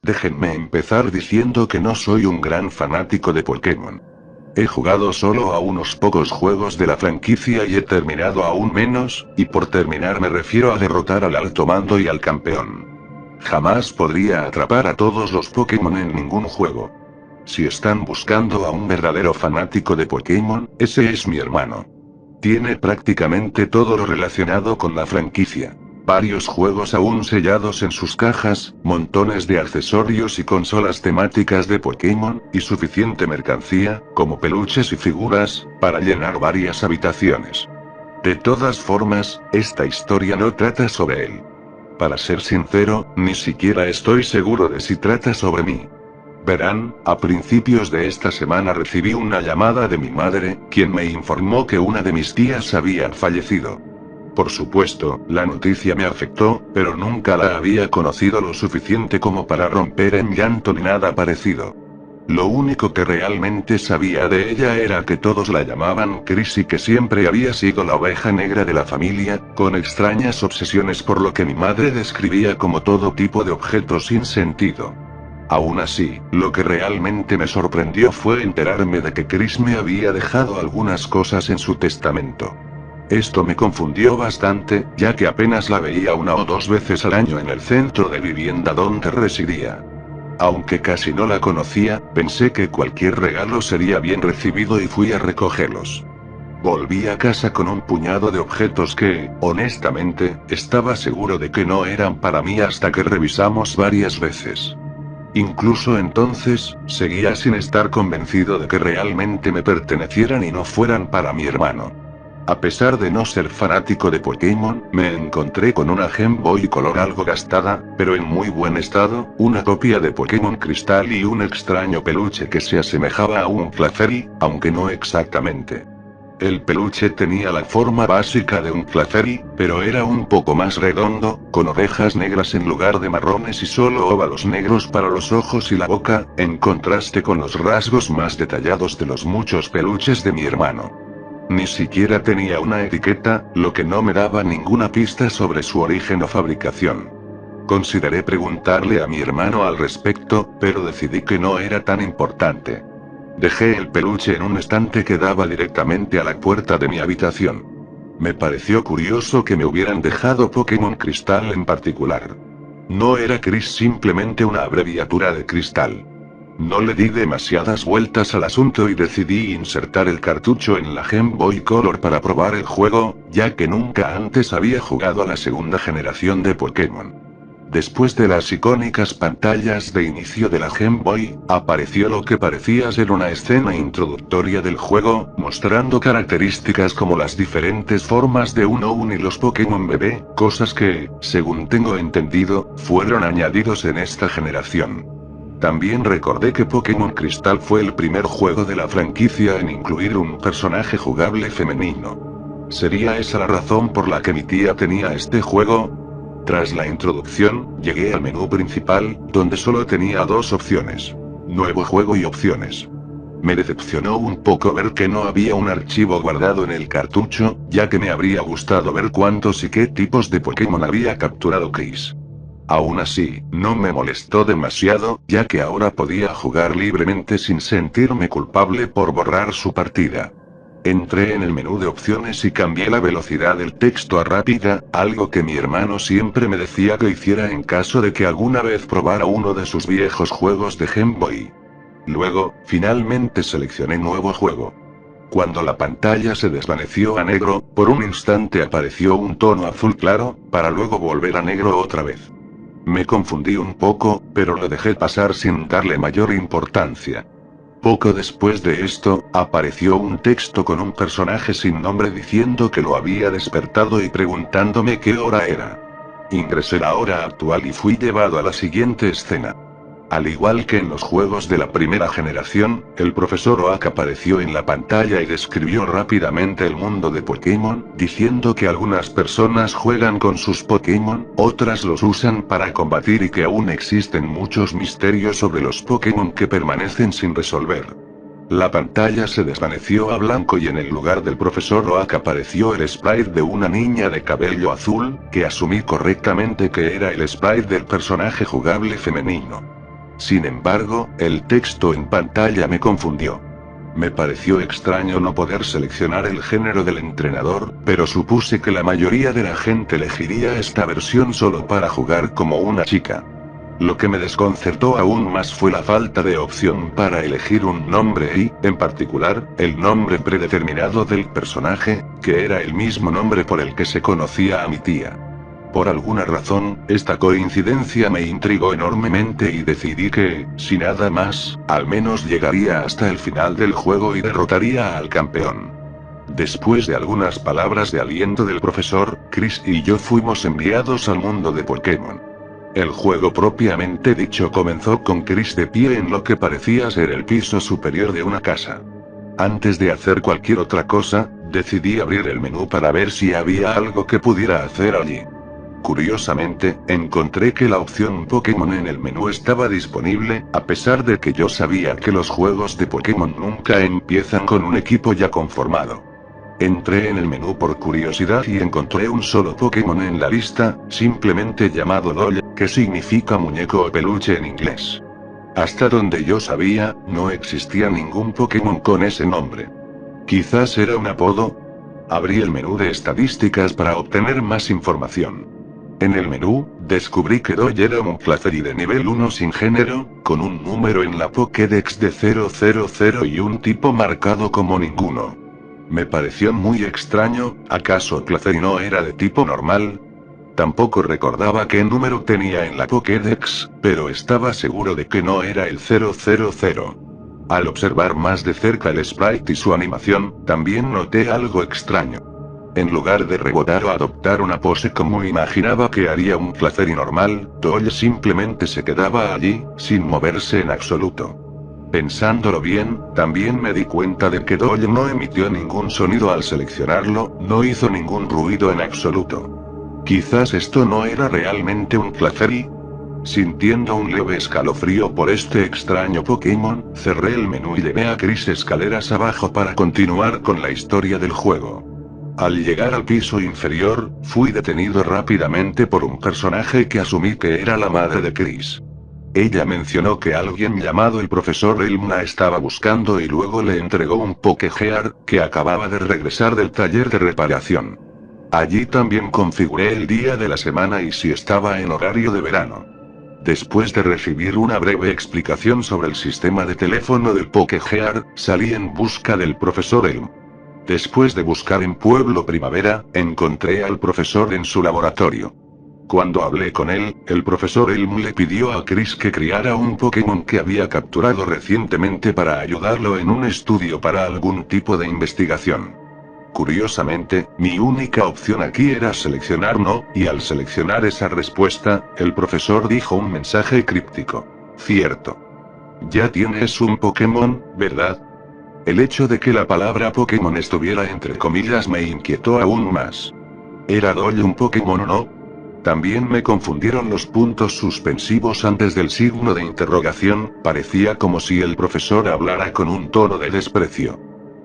Déjenme empezar diciendo que no soy un gran fanático de Pokémon. He jugado solo a unos pocos juegos de la franquicia y he terminado aún menos, y por terminar me refiero a derrotar al alto mando y al campeón. Jamás podría atrapar a todos los Pokémon en ningún juego. Si están buscando a un verdadero fanático de Pokémon, ese es mi hermano. Tiene prácticamente todo lo relacionado con la franquicia. Varios juegos aún sellados en sus cajas, montones de accesorios y consolas temáticas de Pokémon, y suficiente mercancía, como peluches y figuras, para llenar varias habitaciones. De todas formas, esta historia no trata sobre él. Para ser sincero, ni siquiera estoy seguro de si trata sobre mí. Verán, a principios de esta semana recibí una llamada de mi madre, quien me informó que una de mis tías había fallecido. Por supuesto, la noticia me afectó, pero nunca la había conocido lo suficiente como para romper en llanto ni nada parecido. Lo único que realmente sabía de ella era que todos la llamaban Chris y que siempre había sido la oveja negra de la familia, con extrañas obsesiones por lo que mi madre describía como todo tipo de objetos sin sentido. Aún así, lo que realmente me sorprendió fue enterarme de que Chris me había dejado algunas cosas en su testamento. Esto me confundió bastante, ya que apenas la veía una o dos veces al año en el centro de vivienda donde residía. Aunque casi no la conocía, pensé que cualquier regalo sería bien recibido y fui a recogerlos. Volví a casa con un puñado de objetos que, honestamente, estaba seguro de que no eran para mí hasta que revisamos varias veces. Incluso entonces, seguía sin estar convencido de que realmente me pertenecieran y no fueran para mi hermano. A pesar de no ser fanático de Pokémon, me encontré con una Game Boy Color algo gastada, pero en muy buen estado, una copia de Pokémon Cristal y un extraño peluche que se asemejaba a un Clefairy, aunque no exactamente. El peluche tenía la forma básica de un Clefairy, pero era un poco más redondo, con orejas negras en lugar de marrones y solo óvalos negros para los ojos y la boca, en contraste con los rasgos más detallados de los muchos peluches de mi hermano. Ni siquiera tenía una etiqueta, lo que no me daba ninguna pista sobre su origen o fabricación. Consideré preguntarle a mi hermano al respecto, pero decidí que no era tan importante. Dejé el peluche en un estante que daba directamente a la puerta de mi habitación. Me pareció curioso que me hubieran dejado Pokémon Cristal en particular. No era Chris simplemente una abreviatura de Cristal. No le di demasiadas vueltas al asunto y decidí insertar el cartucho en la Game Boy Color para probar el juego, ya que nunca antes había jugado a la segunda generación de Pokémon. Después de las icónicas pantallas de inicio de la Game Boy, apareció lo que parecía ser una escena introductoria del juego, mostrando características como las diferentes formas de Unown y los Pokémon bebé, cosas que, según tengo entendido, fueron añadidos en esta generación. También recordé que Pokémon Cristal fue el primer juego de la franquicia en incluir un personaje jugable femenino. ¿Sería esa la razón por la que mi tía tenía este juego? Tras la introducción, llegué al menú principal, donde solo tenía dos opciones: nuevo juego y opciones. Me decepcionó un poco ver que no había un archivo guardado en el cartucho, ya que me habría gustado ver cuántos y qué tipos de Pokémon había capturado Chris. Aún así, no me molestó demasiado, ya que ahora podía jugar libremente sin sentirme culpable por borrar su partida. Entré en el menú de opciones y cambié la velocidad del texto a rápida, algo que mi hermano siempre me decía que hiciera en caso de que alguna vez probara uno de sus viejos juegos de Game Boy. Luego, finalmente seleccioné nuevo juego. Cuando la pantalla se desvaneció a negro, por un instante apareció un tono azul claro, para luego volver a negro otra vez. Me confundí un poco, pero lo dejé pasar sin darle mayor importancia. Poco después de esto, apareció un texto con un personaje sin nombre diciendo que lo había despertado y preguntándome qué hora era. Ingresé la hora actual y fui llevado a la siguiente escena. Al igual que en los juegos de la primera generación, el profesor Oak apareció en la pantalla y describió rápidamente el mundo de Pokémon, diciendo que algunas personas juegan con sus Pokémon, otras los usan para combatir y que aún existen muchos misterios sobre los Pokémon que permanecen sin resolver. La pantalla se desvaneció a blanco y en el lugar del profesor Oak apareció el sprite de una niña de cabello azul, que asumí correctamente que era el sprite del personaje jugable femenino. Sin embargo, el texto en pantalla me confundió. Me pareció extraño no poder seleccionar el género del entrenador, pero supuse que la mayoría de la gente elegiría esta versión solo para jugar como una chica. Lo que me desconcertó aún más fue la falta de opción para elegir un nombre y, en particular, el nombre predeterminado del personaje, que era el mismo nombre por el que se conocía a mi tía. Por alguna razón, esta coincidencia me intrigó enormemente y decidí que, si nada más, al menos llegaría hasta el final del juego y derrotaría al campeón. Después de algunas palabras de aliento del profesor, Chris y yo fuimos enviados al mundo de Pokémon. El juego propiamente dicho comenzó con Chris de pie en lo que parecía ser el piso superior de una casa. Antes de hacer cualquier otra cosa, decidí abrir el menú para ver si había algo que pudiera hacer allí. Curiosamente, encontré que la opción Pokémon en el menú estaba disponible, a pesar de que yo sabía que los juegos de Pokémon nunca empiezan con un equipo ya conformado. Entré en el menú por curiosidad y encontré un solo Pokémon en la lista, simplemente llamado Doll, que significa muñeco o peluche en inglés. Hasta donde yo sabía, no existía ningún Pokémon con ese nombre. Quizás era un apodo. Abrí el menú de estadísticas para obtener más información. En el menú, descubrí que Doll era un Clefairy de nivel 1 sin género, con un número en la Pokédex de 000 y un tipo marcado como ninguno. Me pareció muy extraño, ¿acaso Clefairy no era de tipo normal? Tampoco recordaba qué número tenía en la Pokédex, pero estaba seguro de que no era el 000. Al observar más de cerca el sprite y su animación, también noté algo extraño. En lugar de rebotar o adoptar una pose como imaginaba que haría un Clefairy normal, Doll simplemente se quedaba allí, sin moverse en absoluto. Pensándolo bien, también me di cuenta de que Doll no emitió ningún sonido al seleccionarlo, no hizo ningún ruido en absoluto. Quizás esto no era realmente un Clefairy. Sintiendo un leve escalofrío por este extraño Pokémon, cerré el menú y llevé a Chris escaleras abajo para continuar con la historia del juego. Al llegar al piso inferior, fui detenido rápidamente por un personaje que asumí que era la madre de Chris. Ella mencionó que alguien llamado el profesor Elm la estaba buscando y luego le entregó un Pokégear, que acababa de regresar del taller de reparación. Allí también configuré el día de la semana y si estaba en horario de verano. Después de recibir una breve explicación sobre el sistema de teléfono del Pokégear, salí en busca del profesor Elm. Después de buscar en Pueblo Primavera, encontré al profesor en su laboratorio. Cuando hablé con él, el profesor Elm le pidió a Chris que criara un Pokémon que había capturado recientemente para ayudarlo en un estudio para algún tipo de investigación. Curiosamente, mi única opción aquí era seleccionar no, y al seleccionar esa respuesta, el profesor dijo un mensaje críptico. Cierto. Ya tienes un Pokémon, ¿verdad? El hecho de que la palabra Pokémon estuviera entre comillas me inquietó aún más. ¿Era Doll un Pokémon o no? También me confundieron los puntos suspensivos antes del signo de interrogación, parecía como si el profesor hablara con un tono de desprecio.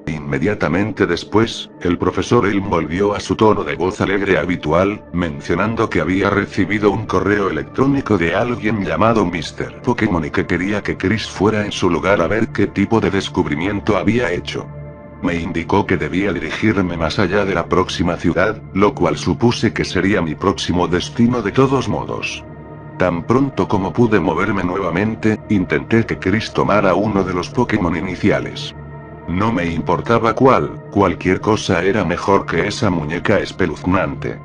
Inmediatamente después, el profesor Elm volvió a su tono de voz alegre habitual, mencionando que había recibido un correo electrónico de alguien llamado Mr. Pokémon y que quería que Chris fuera en su lugar a ver qué tipo de descubrimiento había hecho. Me indicó que debía dirigirme más allá de la próxima ciudad, lo cual supuse que sería mi próximo destino de todos modos. Tan pronto como pude moverme nuevamente, intenté que Chris tomara uno de los Pokémon iniciales. No me importaba cuál, cualquier cosa era mejor que esa muñeca espeluznante.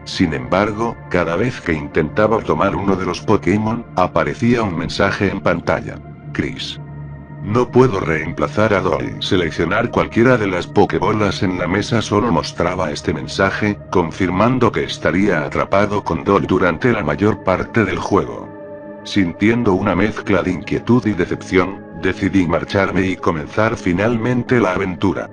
Sin embargo, cada vez que intentaba tomar uno de los Pokémon, aparecía un mensaje en pantalla. Chris. No puedo reemplazar a Doll. Seleccionar cualquiera de las Pokébolas en la mesa solo mostraba este mensaje, confirmando que estaría atrapado con Doll durante la mayor parte del juego. Sintiendo una mezcla de inquietud y decepción, decidí marcharme y comenzar finalmente la aventura.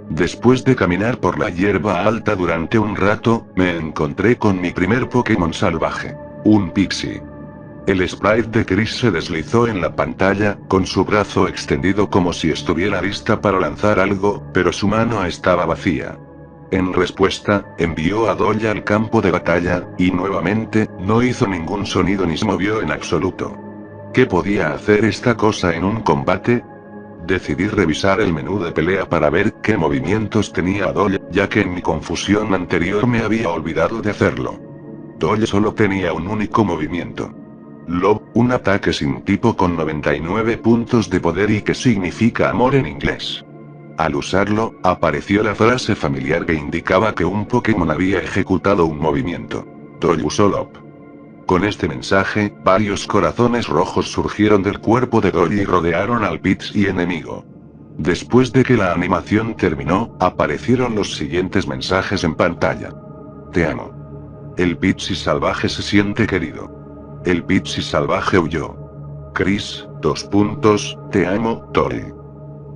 Después de caminar por la hierba alta durante un rato, me encontré con mi primer Pokémon salvaje, un Pixie. El sprite de Chris se deslizó en la pantalla, con su brazo extendido como si estuviera lista para lanzar algo, pero su mano estaba vacía. En respuesta, envió a Doll al campo de batalla, y nuevamente, no hizo ningún sonido ni se movió en absoluto. ¿Qué podía hacer esta cosa en un combate? Decidí revisar el menú de pelea para ver qué movimientos tenía Doyle, ya que en mi confusión anterior me había olvidado de hacerlo. Doyle solo tenía un único movimiento. Love, un ataque sin tipo con 99 puntos de poder y que significa amor en inglés. Al usarlo, apareció la frase familiar que indicaba que un Pokémon había ejecutado un movimiento. Doyle usó Love. Con este mensaje, varios corazones rojos surgieron del cuerpo de Doyle y rodearon al Pidgey enemigo. Después de que la animación terminó, aparecieron los siguientes mensajes en pantalla. Te amo. El Pidgey salvaje se siente querido. El Pidgey salvaje huyó. Chris, te amo, Doyle.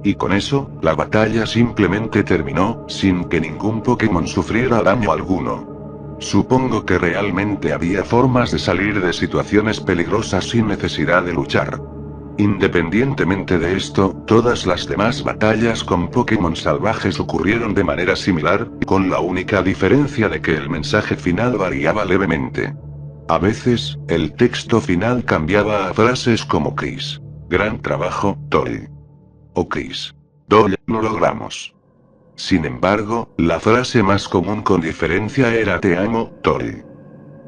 Y con eso, la batalla simplemente terminó, sin que ningún Pokémon sufriera daño alguno. Supongo que realmente había formas de salir de situaciones peligrosas sin necesidad de luchar. Independientemente de esto, todas las demás batallas con Pokémon salvajes ocurrieron de manera similar, con la única diferencia de que el mensaje final variaba levemente. A veces, el texto final cambiaba a frases como Chris. Gran trabajo, Doyle. O Chris. Doyle, lo logramos. Sin embargo, la frase más común con diferencia era Te amo, Doyle.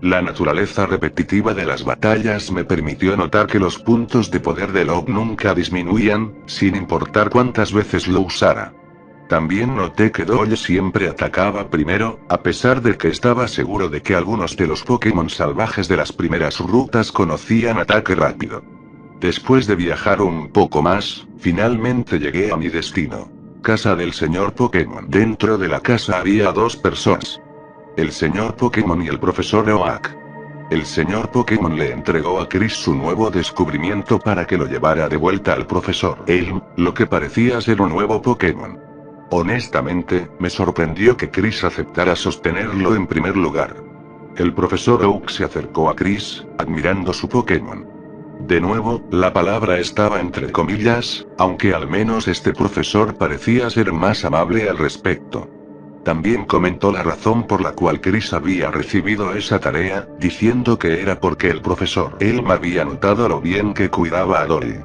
La naturaleza repetitiva de las batallas me permitió notar que los puntos de poder de Love nunca disminuían, sin importar cuántas veces lo usara. También noté que Doyle siempre atacaba primero, a pesar de que estaba seguro de que algunos de los Pokémon salvajes de las primeras rutas conocían ataque rápido. Después de viajar un poco más, finalmente llegué a mi destino. Casa del señor Pokémon. Dentro de la casa había dos personas. El señor Pokémon y el profesor Oak. El señor Pokémon le entregó a Chris su nuevo descubrimiento para que lo llevara de vuelta al profesor Elm, lo que parecía ser un nuevo Pokémon. Honestamente, me sorprendió que Chris aceptara sostenerlo en primer lugar. El profesor Oak se acercó a Chris, admirando su Pokémon. De nuevo, la palabra estaba entre comillas, aunque al menos este profesor parecía ser más amable al respecto. También comentó la razón por la cual Chris había recibido esa tarea, diciendo que era porque el profesor Elm había notado lo bien que cuidaba a Doyle.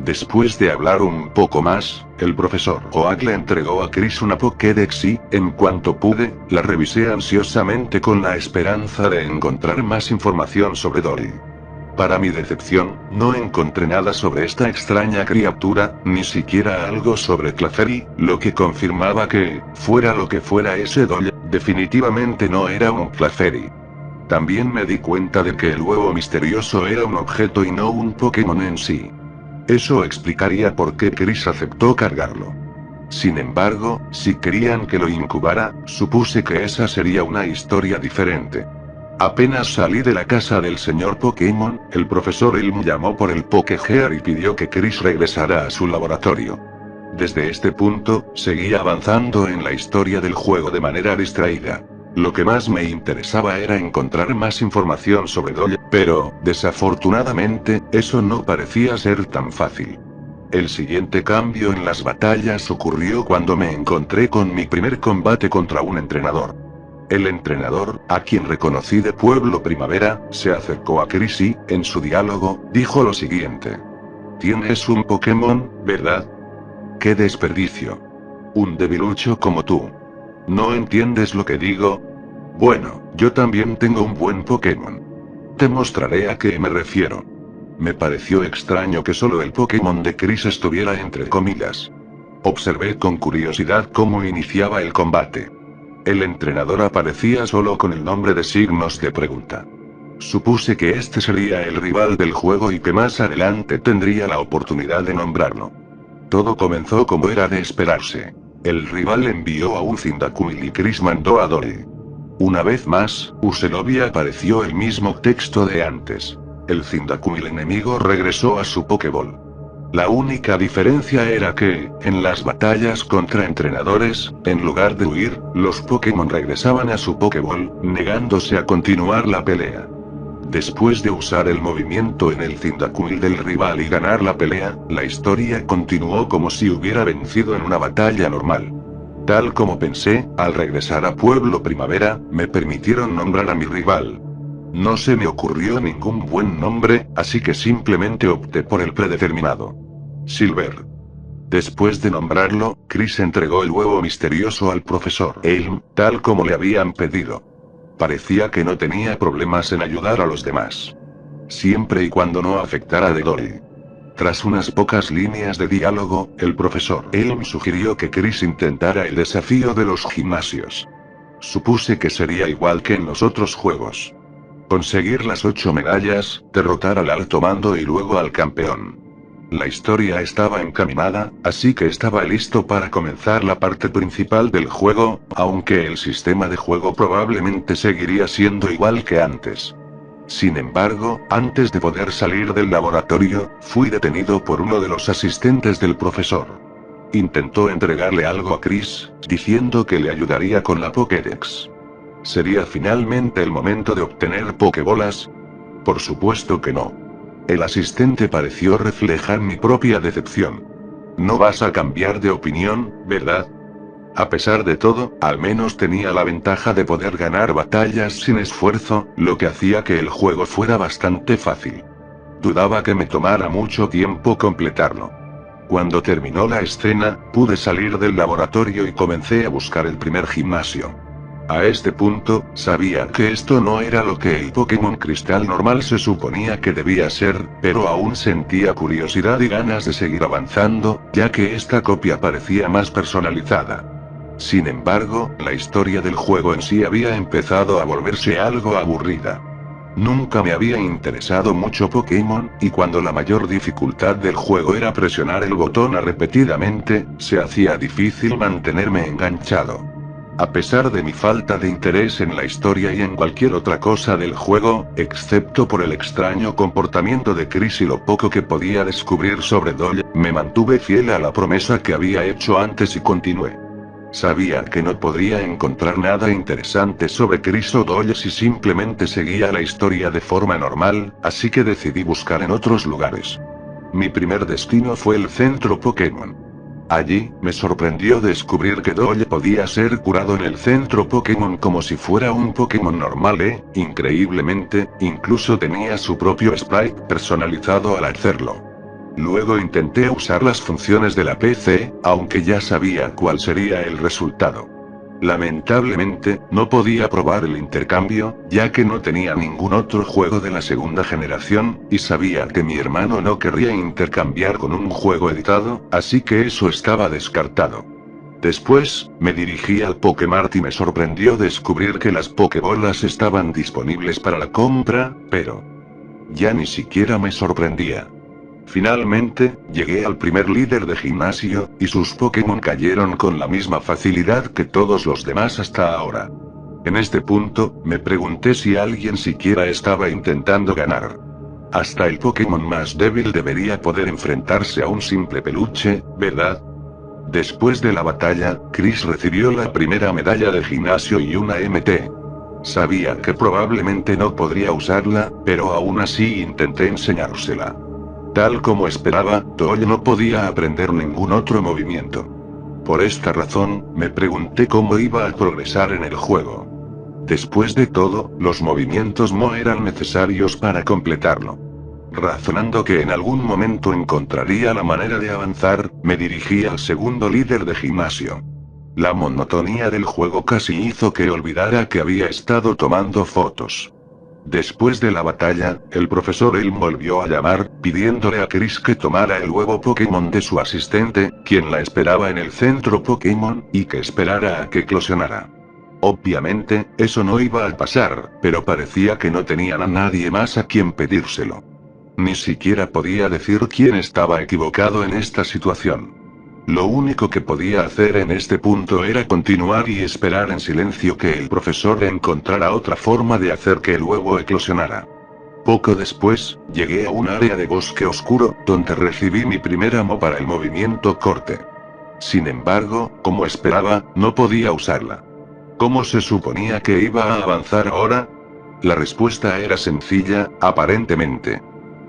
Después de hablar un poco más, el profesor Oak le entregó a Chris una Pokédex y, en cuanto pude, la revisé ansiosamente con la esperanza de encontrar más información sobre Doyle. Para mi decepción, no encontré nada sobre esta extraña criatura, ni siquiera algo sobre Clefairy, lo que confirmaba que, fuera lo que fuera ese Doyle, definitivamente no era un Clefairy. También me di cuenta de que el huevo misterioso era un objeto y no un Pokémon en sí. Eso explicaría por qué Chris aceptó cargarlo. Sin embargo, si querían que lo incubara, supuse que esa sería una historia diferente. Apenas salí de la casa del señor Pokémon, el profesor Elm llamó por el Pokégear y pidió que Chris regresara a su laboratorio. Desde este punto, seguí avanzando en la historia del juego de manera distraída. Lo que más me interesaba era encontrar más información sobre Doyle, pero, desafortunadamente, eso no parecía ser tan fácil. El siguiente cambio en las batallas ocurrió cuando me encontré con mi primer combate contra un entrenador. El entrenador, a quien reconocí de Pueblo Primavera, se acercó a Chris y, en su diálogo, dijo lo siguiente. Tienes un Pokémon, ¿verdad? ¡Qué desperdicio! Un debilucho como tú. ¿No entiendes lo que digo? Bueno, yo también tengo un buen Pokémon. Te mostraré a qué me refiero. Me pareció extraño que solo el Pokémon de Chris estuviera entre comillas. Observé con curiosidad cómo iniciaba el combate. El entrenador aparecía solo con el nombre de signos de pregunta. Supuse que este sería el rival del juego y que más adelante tendría la oportunidad de nombrarlo. Todo comenzó como era de esperarse. El rival envió a un Cyndaquil y Chris mandó a Doyle. Una vez más, Uselovia apareció el mismo texto de antes. El Cyndaquil enemigo regresó a su Pokéball. La única diferencia era que, en las batallas contra entrenadores, en lugar de huir, los Pokémon regresaban a su Pokéball, negándose a continuar la pelea. Después de usar el movimiento en el Cyndaquil del rival y ganar la pelea, la historia continuó como si hubiera vencido en una batalla normal. Tal como pensé, al regresar a Pueblo Primavera, me permitieron nombrar a mi rival. No se me ocurrió ningún buen nombre, así que simplemente opté por el predeterminado. Silver. Después de nombrarlo, Chris entregó el huevo misterioso al profesor Elm, tal como le habían pedido. Parecía que no tenía problemas en ayudar a los demás. Siempre y cuando no afectara a Dolly. Tras unas pocas líneas de diálogo, el profesor Elm sugirió que Chris intentara el desafío de los gimnasios. Supuse que sería igual que en los otros juegos. Conseguir las 8 medallas, derrotar al alto mando y luego al campeón. La historia estaba encaminada, así que estaba listo para comenzar la parte principal del juego, aunque el sistema de juego probablemente seguiría siendo igual que antes. Sin embargo, antes de poder salir del laboratorio, fui detenido por uno de los asistentes del profesor. Intentó entregarle algo a Chris, diciendo que le ayudaría con la Pokédex. ¿Sería finalmente el momento de obtener Pokébolas? Por supuesto que no. El asistente pareció reflejar mi propia decepción. No vas a cambiar de opinión, ¿verdad? A pesar de todo, al menos tenía la ventaja de poder ganar batallas sin esfuerzo, lo que hacía que el juego fuera bastante fácil. Dudaba que me tomara mucho tiempo completarlo. Cuando terminó la escena, pude salir del laboratorio y comencé a buscar el primer gimnasio. A este punto, sabía que esto no era lo que el Pokémon Cristal normal se suponía que debía ser, pero aún sentía curiosidad y ganas de seguir avanzando, ya que esta copia parecía más personalizada. Sin embargo, la historia del juego en sí había empezado a volverse algo aburrida. Nunca me había interesado mucho Pokémon, y cuando la mayor dificultad del juego era presionar el botón repetidamente, se hacía difícil mantenerme enganchado. A pesar de mi falta de interés en la historia y en cualquier otra cosa del juego, excepto por el extraño comportamiento de Chris y lo poco que podía descubrir sobre Dolly, me mantuve fiel a la promesa que había hecho antes y continué. Sabía que no podría encontrar nada interesante sobre Chris o Dolly si simplemente seguía la historia de forma normal, así que decidí buscar en otros lugares. Mi primer destino fue el centro Pokémon. Allí, me sorprendió descubrir que Dolly podía ser curado en el centro Pokémon como si fuera un Pokémon normal increíblemente, incluso tenía su propio sprite personalizado al hacerlo. Luego intenté usar las funciones de la PC, aunque ya sabía cuál sería el resultado. Lamentablemente, no podía probar el intercambio, ya que no tenía ningún otro juego de la segunda generación, y sabía que mi hermano no querría intercambiar con un juego editado, así que eso estaba descartado. Después, me dirigí al Pokémart y me sorprendió descubrir que las Pokébolas estaban disponibles para la compra, pero ya ni siquiera me sorprendía. Finalmente, llegué al primer líder de gimnasio, y sus Pokémon cayeron con la misma facilidad que todos los demás hasta ahora. En este punto, me pregunté si alguien siquiera estaba intentando ganar. Hasta el Pokémon más débil debería poder enfrentarse a un simple peluche, ¿verdad? Después de la batalla, Chris recibió la primera medalla de gimnasio y una MT. Sabía que probablemente no podría usarla, pero aún así intenté enseñársela. Tal como esperaba, Dolly no podía aprender ningún otro movimiento. Por esta razón, me pregunté cómo iba a progresar en el juego. Después de todo, los movimientos no eran necesarios para completarlo. Razonando que en algún momento encontraría la manera de avanzar, me dirigí al segundo líder de gimnasio. La monotonía del juego casi hizo que olvidara que había estado tomando fotos. Después de la batalla, el profesor Elm volvió a llamar, pidiéndole a Chris que tomara el huevo Pokémon de su asistente, quien la esperaba en el centro Pokémon, y que esperara a que eclosionara. Obviamente, eso no iba a pasar, pero parecía que no tenían a nadie más a quien pedírselo. Ni siquiera podía decir quién estaba equivocado en esta situación. Lo único que podía hacer en este punto era continuar y esperar en silencio que el profesor encontrara otra forma de hacer que el huevo eclosionara. Poco después, llegué a un área de bosque oscuro, donde recibí mi primera amo para el movimiento corte. Sin embargo, como esperaba, no podía usarla. ¿Cómo se suponía que iba a avanzar ahora? La respuesta era sencilla, aparentemente.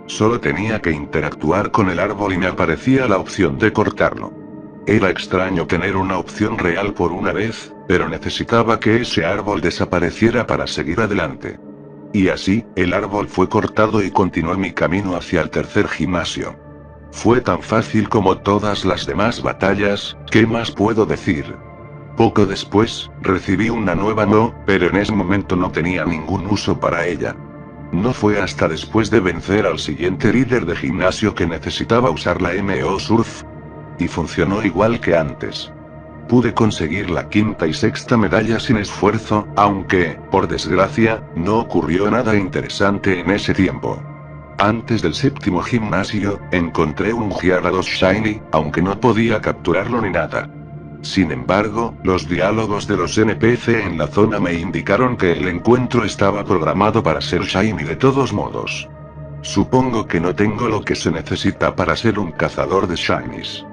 Solo tenía que interactuar con el árbol y me aparecía la opción de cortarlo. Era extraño tener una opción real por una vez, pero necesitaba que ese árbol desapareciera para seguir adelante. Y así, el árbol fue cortado y continué mi camino hacia el tercer gimnasio. Fue tan fácil como todas las demás batallas, ¿qué más puedo decir? Poco después, recibí una nueva Mo, pero en ese momento no tenía ningún uso para ella. No fue hasta después de vencer al siguiente líder de gimnasio que necesitaba usar la MO Surf. Y funcionó igual que antes. Pude conseguir la quinta y sexta medalla sin esfuerzo, aunque, por desgracia, no ocurrió nada interesante en ese tiempo. Antes del séptimo gimnasio, encontré un Gyarados Shiny, aunque no podía capturarlo ni nada. Sin embargo, los diálogos de los NPC en la zona me indicaron que el encuentro estaba programado para ser Shiny de todos modos. Supongo que no tengo lo que se necesita para ser un cazador de Shinies.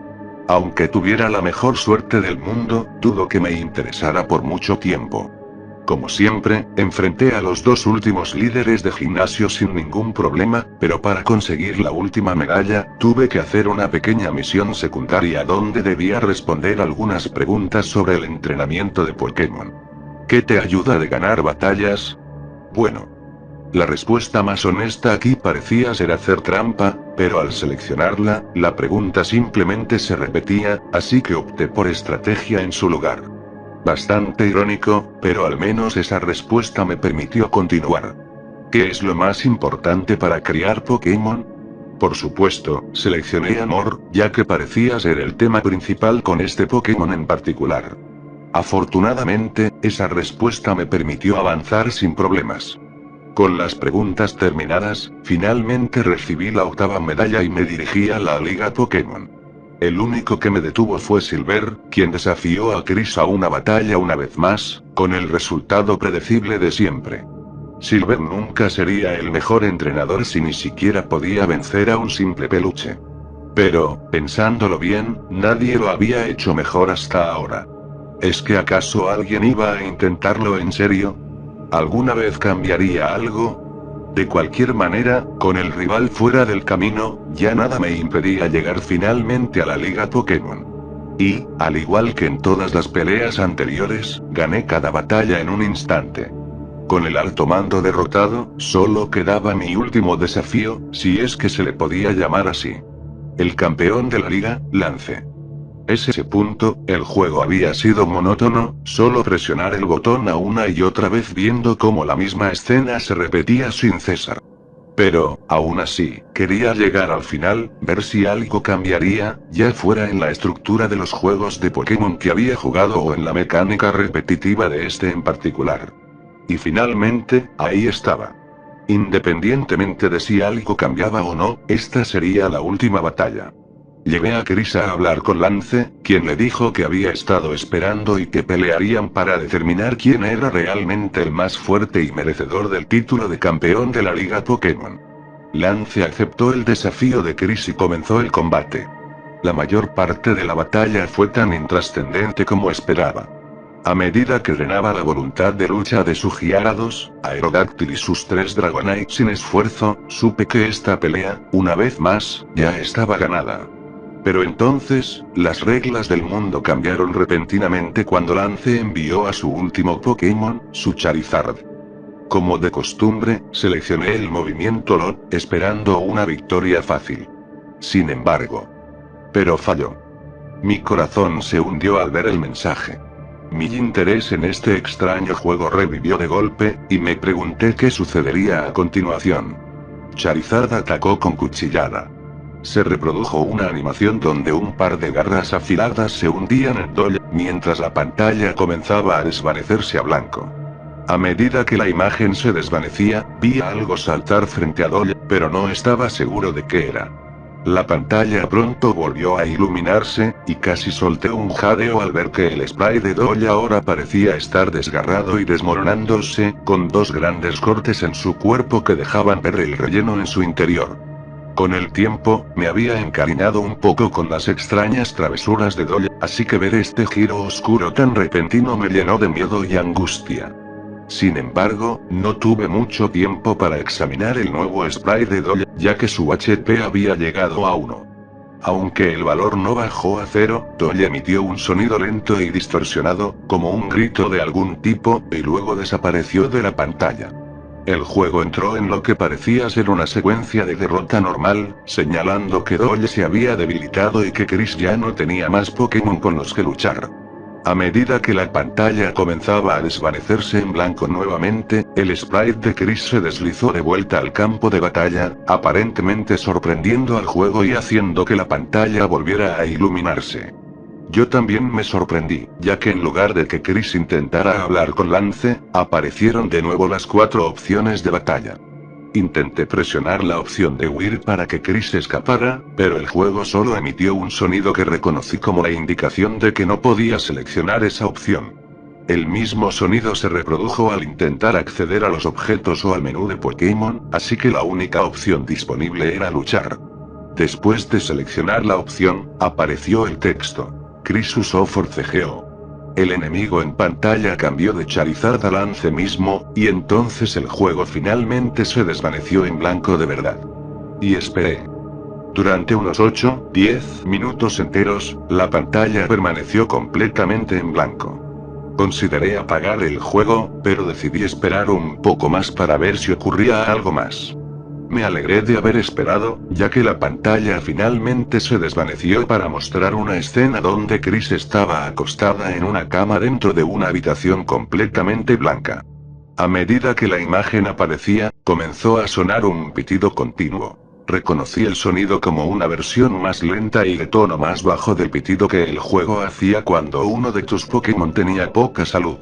Aunque tuviera la mejor suerte del mundo, dudo que me interesara por mucho tiempo. Como siempre, enfrenté a los dos últimos líderes de gimnasio sin ningún problema, pero para conseguir la última medalla, tuve que hacer una pequeña misión secundaria donde debía responder algunas preguntas sobre el entrenamiento de Pokémon. ¿Qué te ayuda de ganar batallas? Bueno. La respuesta más honesta aquí parecía ser hacer trampa, pero al seleccionarla, la pregunta simplemente se repetía, así que opté por estrategia en su lugar. Bastante irónico, pero al menos esa respuesta me permitió continuar. ¿Qué es lo más importante para criar Pokémon? Por supuesto, seleccioné amor, ya que parecía ser el tema principal con este Pokémon en particular. Afortunadamente, esa respuesta me permitió avanzar sin problemas. Con las preguntas terminadas, finalmente recibí la octava medalla y me dirigí a la Liga Pokémon. El único que me detuvo fue Silver, quien desafió a Chris a una batalla una vez más, con el resultado predecible de siempre. Silver nunca sería el mejor entrenador si ni siquiera podía vencer a un simple peluche. Pero, pensándolo bien, nadie lo había hecho mejor hasta ahora. ¿Es que acaso alguien iba a intentarlo en serio? ¿Alguna vez cambiaría algo? De cualquier manera, con el rival fuera del camino, ya nada me impedía llegar finalmente a la Liga Pokémon. Y, al igual que en todas las peleas anteriores, gané cada batalla en un instante. Con el alto mando derrotado, solo quedaba mi último desafío, si es que se le podía llamar así. El campeón de la liga, Lance. Ese punto, el juego había sido monótono, solo presionar el botón a una y otra vez viendo cómo la misma escena se repetía sin cesar. Pero, aún así, quería llegar al final, ver si algo cambiaría, ya fuera en la estructura de los juegos de Pokémon que había jugado o en la mecánica repetitiva de este en particular. Y finalmente, ahí estaba. Independientemente de si algo cambiaba o no, esta sería la última batalla. Llevé a Chris a hablar con Lance, quien le dijo que había estado esperando y que pelearían para determinar quién era realmente el más fuerte y merecedor del título de campeón de la Liga Pokémon. Lance aceptó el desafío de Chris y comenzó el combate. La mayor parte de la batalla fue tan intrascendente como esperaba. A medida que drenaba la voluntad de lucha de su Gyarados, Aerodactyl y sus 3 Dragonite sin esfuerzo, supe que esta pelea, una vez más, ya estaba ganada. Pero entonces, las reglas del mundo cambiaron repentinamente cuando Lance envió a su último Pokémon, su Charizard. Como de costumbre, seleccioné el movimiento LOL, esperando una victoria fácil. Sin embargo. Pero falló. Mi corazón se hundió al ver el mensaje. Mi interés en este extraño juego revivió de golpe, y me pregunté qué sucedería a continuación. Charizard atacó con cuchillada. Se reprodujo una animación donde un par de garras afiladas se hundían en Doll, mientras la pantalla comenzaba a desvanecerse a blanco. A medida que la imagen se desvanecía, vi algo saltar frente a Doll, pero no estaba seguro de qué era. La pantalla pronto volvió a iluminarse, y casi solté un jadeo al ver que el spray de Doll ahora parecía estar desgarrado y desmoronándose, con 2 grandes cortes en su cuerpo que dejaban ver el relleno en su interior. Con el tiempo, me había encariñado un poco con las extrañas travesuras de Doll, así que ver este giro oscuro tan repentino me llenó de miedo y angustia. Sin embargo, no tuve mucho tiempo para examinar el nuevo spray de Doll, ya que su HP había llegado a 1. Aunque el valor no bajó a 0, Doll emitió un sonido lento y distorsionado, como un grito de algún tipo, y luego desapareció de la pantalla. El juego entró en lo que parecía ser una secuencia de derrota normal, señalando que Doyle se había debilitado y que Chris ya no tenía más Pokémon con los que luchar. A medida que la pantalla comenzaba a desvanecerse en blanco nuevamente, el sprite de Chris se deslizó de vuelta al campo de batalla, aparentemente sorprendiendo al juego y haciendo que la pantalla volviera a iluminarse. Yo también me sorprendí, ya que en lugar de que Chris intentara hablar con Lance, aparecieron de nuevo las 4 opciones de batalla. Intenté presionar la opción de huir para que Chris escapara, pero el juego solo emitió un sonido que reconocí como la indicación de que no podía seleccionar esa opción. El mismo sonido se reprodujo al intentar acceder a los objetos o al menú de Pokémon, así que la única opción disponible era luchar. Después de seleccionar la opción, apareció el texto. Chris usó forcejeo. El enemigo en pantalla cambió de Charizard a Lance mismo, y entonces el juego finalmente se desvaneció en blanco de verdad. Y esperé. Durante unos 8-10 minutos enteros, la pantalla permaneció completamente en blanco. Consideré apagar el juego, pero decidí esperar un poco más para ver si ocurría algo más. Me alegré de haber esperado, ya que la pantalla finalmente se desvaneció para mostrar una escena donde Chris estaba acostada en una cama dentro de una habitación completamente blanca. A medida que la imagen aparecía, comenzó a sonar un pitido continuo. Reconocí el sonido como una versión más lenta y de tono más bajo del pitido que el juego hacía cuando uno de tus Pokémon tenía poca salud.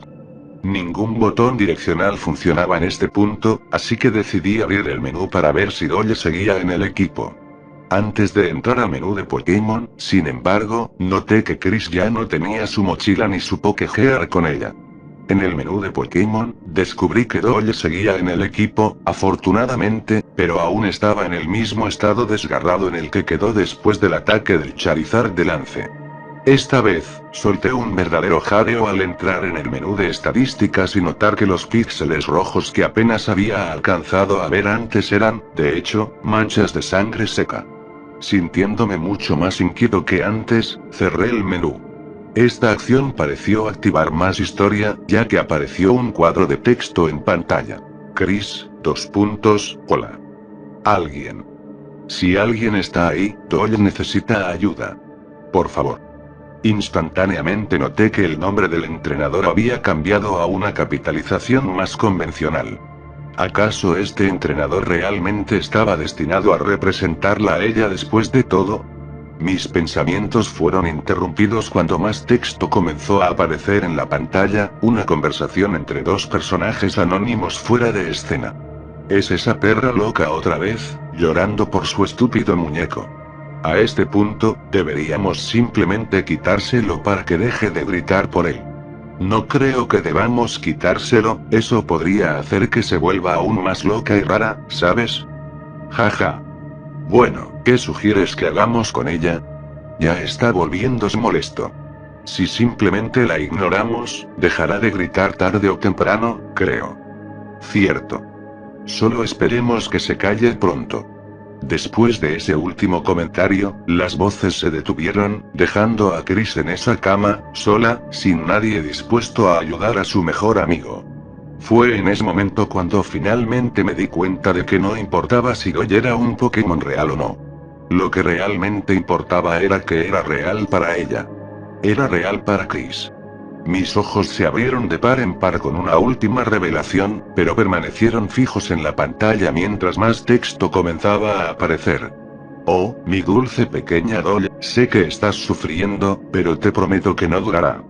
Ningún botón direccional funcionaba en este punto, así que decidí abrir el menú para ver si Doyle seguía en el equipo. Antes de entrar al menú de Pokémon, sin embargo, noté que Chris ya no tenía su mochila ni su Pokégear con ella. En el menú de Pokémon, descubrí que Doyle seguía en el equipo, afortunadamente, pero aún estaba en el mismo estado desgarrado en el que quedó después del ataque del Charizard de Lance. Esta vez, solté un verdadero jadeo al entrar en el menú de estadísticas y notar que los píxeles rojos que apenas había alcanzado a ver antes eran, de hecho, manchas de sangre seca. Sintiéndome mucho más inquieto que antes, cerré el menú. Esta acción pareció activar más historia, ya que apareció un cuadro de texto en pantalla. Chris, hola. Alguien. Si alguien está ahí, Doyle necesita ayuda. Por favor. Instantáneamente noté que el nombre del entrenador había cambiado a una capitalización más convencional. ¿Acaso este entrenador realmente estaba destinado a representarla a ella después de todo? Mis pensamientos fueron interrumpidos cuando más texto comenzó a aparecer en la pantalla, una conversación entre 2 personajes anónimos fuera de escena. ¿Es esa perra loca otra vez, llorando por su estúpido muñeco? A este punto, deberíamos simplemente quitárselo para que deje de gritar por él. No creo que debamos quitárselo, eso podría hacer que se vuelva aún más loca y rara, ¿sabes? Jaja. Bueno, ¿qué sugieres que hagamos con ella? Ya está volviéndose molesto. Si simplemente la ignoramos, dejará de gritar tarde o temprano, creo. Cierto. Solo esperemos que se calle pronto. Después de ese último comentario, las voces se detuvieron, dejando a Chris en esa cama, sola, sin nadie dispuesto a ayudar a su mejor amigo. Fue en ese momento cuando finalmente me di cuenta de que no importaba si Doyle era un Pokémon real o no. Lo que realmente importaba era que era real para ella. Era real para Chris. Mis ojos se abrieron de par en par con una última revelación, pero permanecieron fijos en la pantalla mientras más texto comenzaba a aparecer. Oh, mi dulce pequeña Doyle, sé que estás sufriendo, pero te prometo que no durará.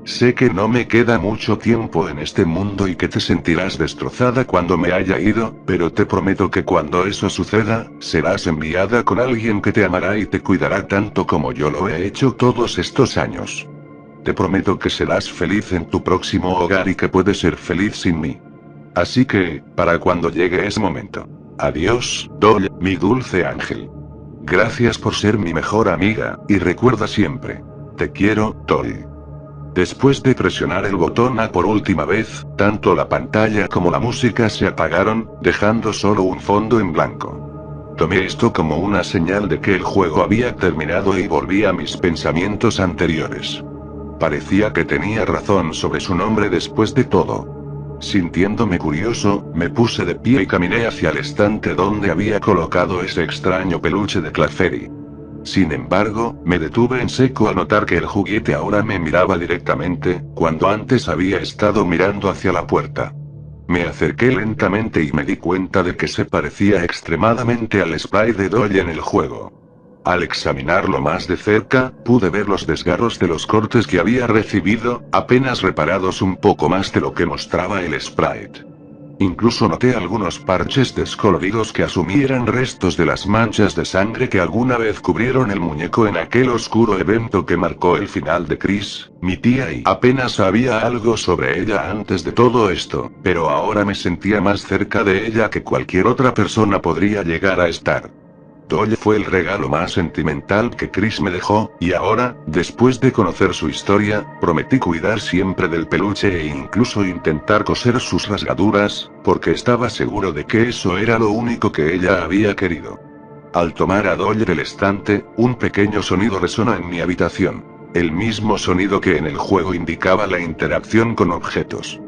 Sé que no me queda mucho tiempo en este mundo y que te sentirás destrozada cuando me haya ido, pero te prometo que cuando eso suceda, serás enviada con alguien que te amará y te cuidará tanto como yo lo he hecho todos estos años. Te prometo que serás feliz en tu próximo hogar y que puedes ser feliz sin mí. Así que, para cuando llegue ese momento. Adiós, Doyle, mi dulce ángel. Gracias por ser mi mejor amiga, y recuerda siempre. Te quiero, Doyle. Después de presionar el botón A por última vez, tanto la pantalla como la música se apagaron, dejando solo un fondo en blanco. Tomé esto como una señal de que el juego había terminado y volví a mis pensamientos anteriores. Parecía que tenía razón sobre su nombre después de todo. Sintiéndome curioso, me puse de pie y caminé hacia el estante donde había colocado ese extraño peluche de Clefairy. Sin embargo, me detuve en seco al notar que el juguete ahora me miraba directamente, cuando antes había estado mirando hacia la puerta. Me acerqué lentamente y me di cuenta de que se parecía extremadamente al Sprite de Dolly en el juego. Al examinarlo más de cerca, pude ver los desgarros de los cortes que había recibido, apenas reparados un poco más de lo que mostraba el Sprite. Incluso noté algunos parches descoloridos que asumí eran restos de las manchas de sangre que alguna vez cubrieron el muñeco en aquel oscuro evento que marcó el final de Chris, mi tía, y apenas sabía algo sobre ella antes de todo esto, pero ahora me sentía más cerca de ella que cualquier otra persona podría llegar a estar. Dolly fue el regalo más sentimental que Chris me dejó, y ahora, después de conocer su historia, prometí cuidar siempre del peluche e incluso intentar coser sus rasgaduras, porque estaba seguro de que eso era lo único que ella había querido. Al tomar a Dolly del estante, un pequeño sonido resonó en mi habitación. El mismo sonido que en el juego indicaba la interacción con objetos.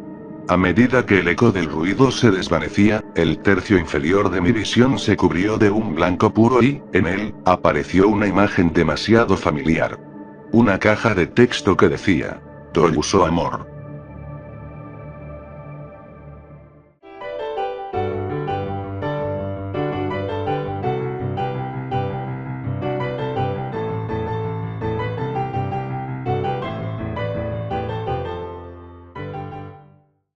A medida que el eco del ruido se desvanecía, el tercio inferior de mi visión se cubrió de un blanco puro y, en él, apareció una imagen demasiado familiar. Una caja de texto que decía: Dolly usó amor.